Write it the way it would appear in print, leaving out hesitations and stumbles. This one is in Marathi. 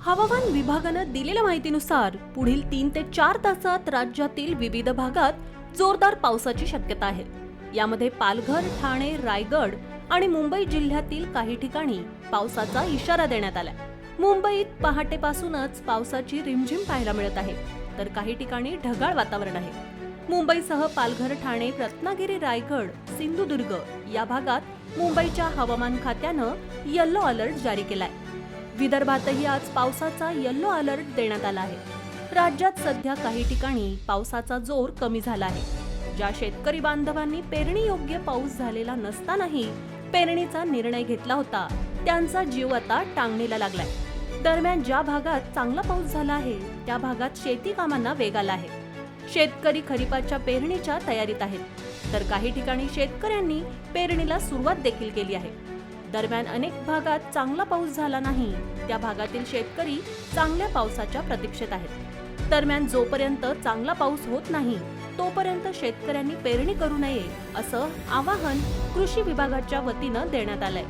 हवामान विभागानं दिलेल्या माहितीनुसार पुढील 3 ते 4 तासात राज्यातील विविध भागात जोरदार पावसाची शक्यता आहे. यामध्ये पालघर, ठाणे, रायगड आणि मुंबई जिल्ह्यातील काही ठिकाणी पावसाचा इशारा देण्यात आलाय. मुंबईत पहाटेपासूनच पावसाची रिमझिम पाहायला मिळत आहे, तर काही ठिकाणी ढगाळ वातावरण आहे. मुंबईसह पालघर, ठाणे, रत्नागिरी, रायगड, सिंधुदुर्ग या भागात मुंबईच्या हवामान खात्यानं येलो अलर्ट जारी केलाय. विदर्भातही आज पावसाचा येलो अलर्ट देण्यात आला आहे. राज्यात सध्या काही ठिकाणी पावसाचा जोर कमी झाला आहे. ज्या शेतकरी बांधवांनी पेरणी योग्य पाऊस झालेला नसतानाही पेरणीचा निर्णय घेतला होता, त्यांचा जीव आता टांगणीला लागलाय. दरम्यान ज्या भागात चांगला पाऊस झाला आहे त्या भागात शेती कामांना वेग आला आहे. शेतकरी खरीपाच्या पेरणीच्या तयारीत आहेत, तर काही ठिकाणी शेतकऱ्यांनी पेरणीला सुरुवात देखील केली आहे. दरम्यान अनेक भागात चांगला पाऊस झाला नाही, त्या भागातील शेतकरी चांगल्या पावसाच्या प्रतीक्षेत आहेत. दरम्यान जोपर्यंत चांगला पाऊस होत नाही तोपर्यंत शेतकऱ्यांनी पेरणी करू नये असं आवाहन कृषी विभागाच्या वतीनं देण्यात आलंय.